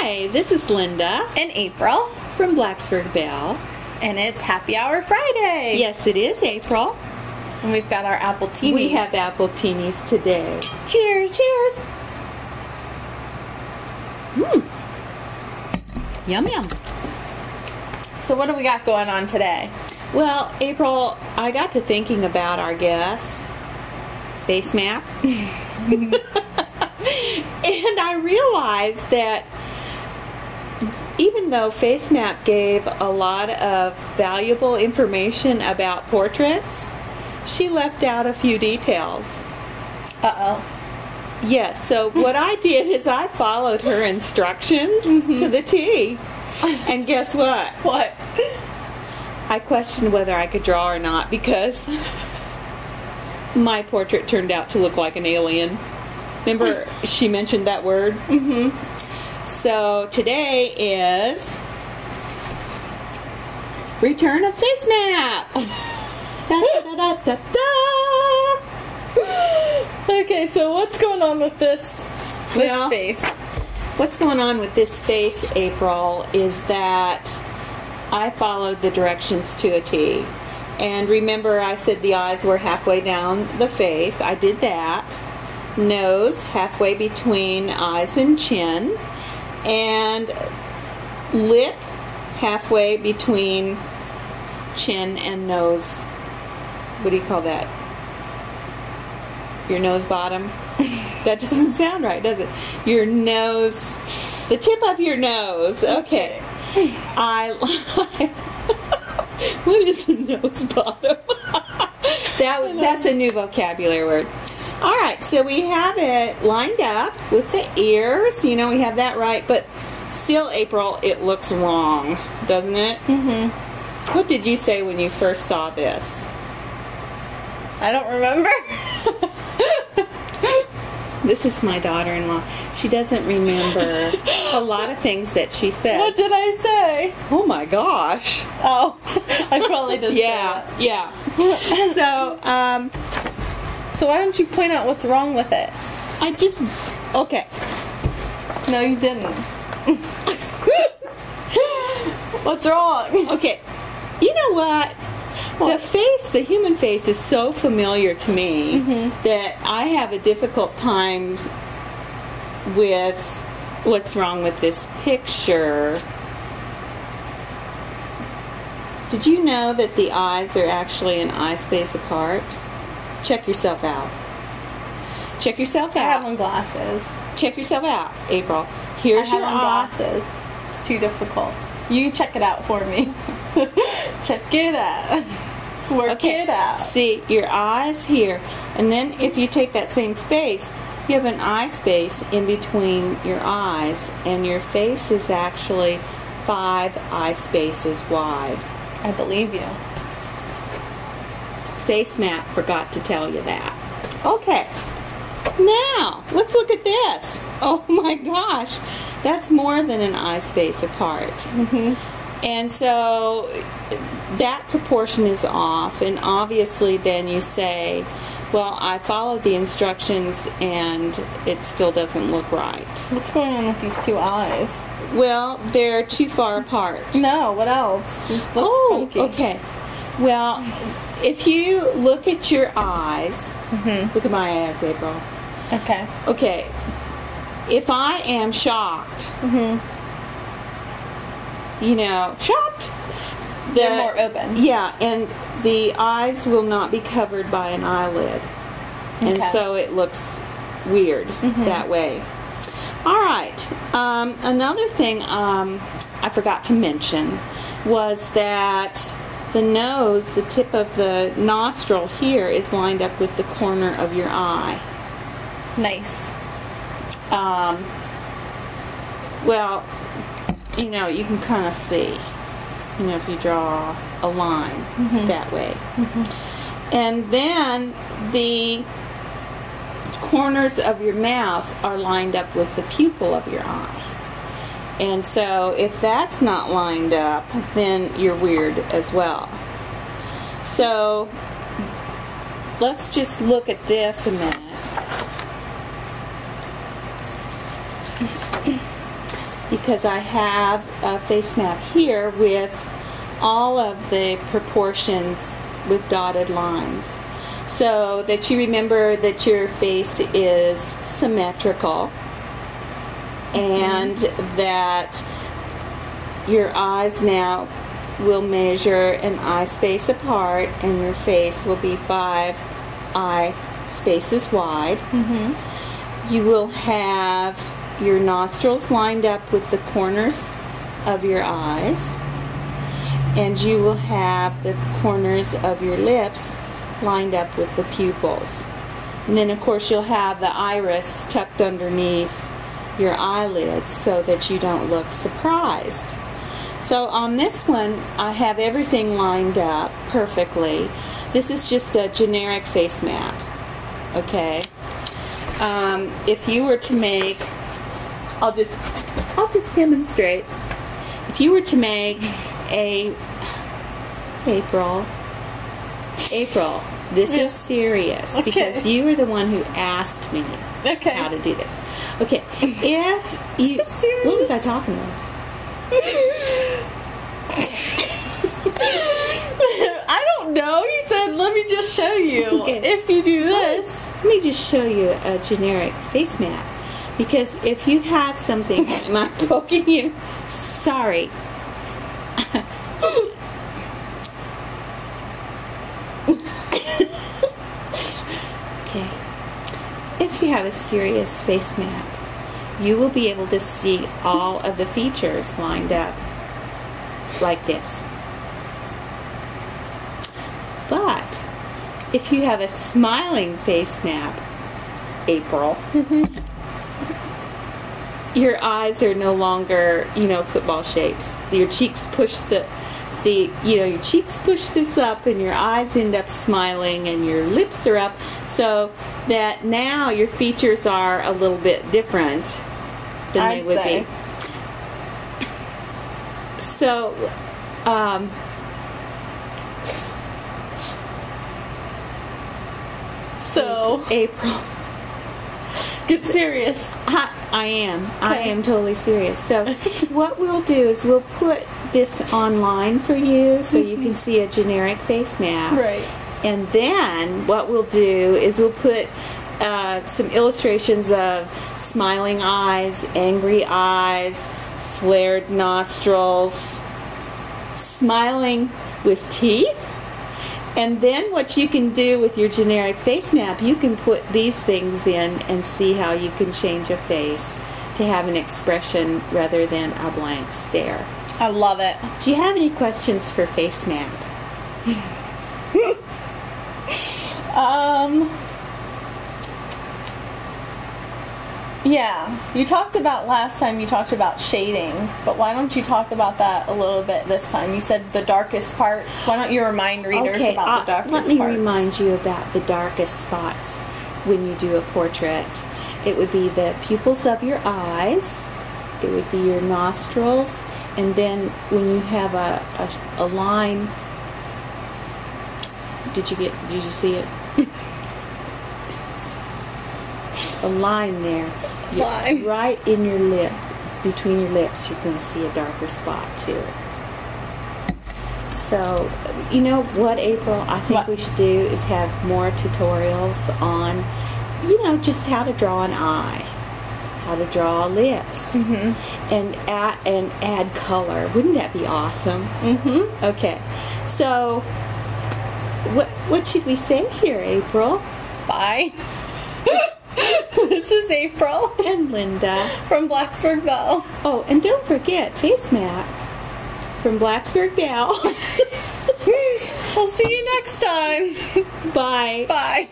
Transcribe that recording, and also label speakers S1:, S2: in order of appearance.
S1: Hi, this is Linda
S2: and April
S1: from Blacksburg Bell.
S2: And it's Happy Hour Friday.
S1: Yes, it is April.
S2: And we've got our apple teenies.
S1: We have apple teenies today.
S2: Cheers.
S1: Cheers. Yum, yum.
S2: So what do we got going on today?
S1: Well, April, I got to thinking about our guest, Face Map. And I realized that even though Face Map gave a lot of valuable information about portraits, she left out a few details.
S2: Uh-oh.
S1: Yes, so what I did is I followed her instructions to the T. And guess what?
S2: What?
S1: I questioned whether I could draw or not because my portrait turned out to look like an alien. Remember she mentioned that word?
S2: Mm-hmm.
S1: So today is Return of Face Map. Da, da, da, da, da.
S2: Okay, so what's going on with this face?
S1: What's going on with this face, April, is that I followed the directions to a T. And remember I said the eyes were halfway down the face. I did that. Nose halfway between eyes and chin. And lip halfway between chin and nose. What do you call that? Your nose bottom? That doesn't sound right, does it? Your nose, the tip of your nose. Okay. What is the nose bottom? That's a new vocabulary word. All right, so we have it lined up with the ears. You know, we have that right, but still, April, it looks wrong, doesn't it?
S2: Mm-hmm.
S1: What did you say when you first saw this?
S2: I don't remember.
S1: This is my daughter-in-law. She doesn't remember a lot of things that she said.
S2: What did I say?
S1: Oh my gosh.
S2: Oh, I probably did say that.
S1: Yeah.
S2: So why don't you point out what's wrong with it?
S1: Okay.
S2: No, you didn't. What's wrong?
S1: Okay. You know what? The human face is so familiar to me that I have a difficult time with what's wrong with this picture. Did you know that the eyes are actually an eye space apart? Check yourself out. Check yourself out.
S2: I have on glasses.
S1: Check yourself out, April. Here's your eye.
S2: Glasses. It's too difficult. You check it out for me. Check it out. Work it out.
S1: See, your eye's here. And then if you take that same space, you have an eye space in between your eyes. And your face is actually 5 eye spaces wide.
S2: I believe you.
S1: Face Map forgot to tell you that. Okay. Now, let's look at this. Oh my gosh. That's more than an eye space apart.
S2: Mm-hmm.
S1: And so that proportion is off, and obviously then you say, well, I followed the instructions and it still doesn't look right.
S2: What's going on with these two eyes?
S1: Well, they're too far apart.
S2: No, what else? It looks funky.
S1: Okay. Well, if you look at your eyes, look at my eyes, April.
S2: Okay.
S1: Okay. If I am shocked, shocked.
S2: They're more open.
S1: Yeah, and the eyes will not be covered by an eyelid. And so it looks weird that way. All right. Another thing I forgot to mention was that the nose, the tip of the nostril here is lined up with the corner of your eye.
S2: Nice.
S1: Well, you can kind of see, if you draw a line that way. And then the corners of your mouth are lined up with the pupil of your eye. And so if that's not lined up, then you're weird as well. So let's just look at this a minute. because I have a face map here with all of the proportions with dotted lines, so that you remember that your face is symmetrical and that your eyes now will measure an eye space apart, and your face will be 5 eye spaces wide. You will have your nostrils lined up with the corners of your eyes, and you will have the corners of your lips lined up with the pupils. And then of course you'll have the iris tucked underneath your eyelids so that you don't look surprised. So on this one I have everything lined up perfectly. This is just a generic face map. Okay. If you were to make, I'll just demonstrate. If you were to make a April, this is serious because you were the one who asked me how to do this. Okay, if you, what was I talking about?
S2: I don't know. You said, let me just show you if you do this.
S1: Let me just show you a generic face map. Because if you have something, am I poking you? Sorry. Okay. If you have a serious face map, you will be able to see all of the features lined up like this. But if you have a smiling face map, April, your eyes are no longer, football shapes. Your cheeks push your cheeks push this up, and your eyes end up smiling, and your lips are up, so that now your features are a little bit different than they would be. So, April,
S2: get serious.
S1: I am totally serious. So what we'll do is we'll put this online for you so you can see a generic face map.
S2: Right.
S1: And then what we'll do is we'll put some illustrations of smiling eyes, angry eyes, flared nostrils, smiling with teeth. And then what you can do with your generic face map, you can put these things in and see how you can change a face to have an expression rather than a blank stare.
S2: I love it.
S1: Do you have any questions for face map?
S2: Yeah, you talked about last time, you talked about shading, but why don't you talk about that a little bit this time? You said the darkest parts. Why don't you remind readers about the darkest parts?
S1: Let me remind you about the darkest spots when you do a portrait. It would be the pupils of your eyes, it would be your nostrils, and then when you have a line, did you see it? A line there. Right in your lip, between your lips, you're going to see a darker spot too. So, you know what, April? I think we should do is have more tutorials on, just how to draw an eye, how to draw lips, and add color. Wouldn't that be awesome? Okay. So, what should we say here, April?
S2: Bye. This is April.
S1: And Linda.
S2: From Blacksburg Belle.
S1: Oh, and don't forget, face map from Blacksburg Belle.
S2: We'll see you next time.
S1: Bye.
S2: Bye.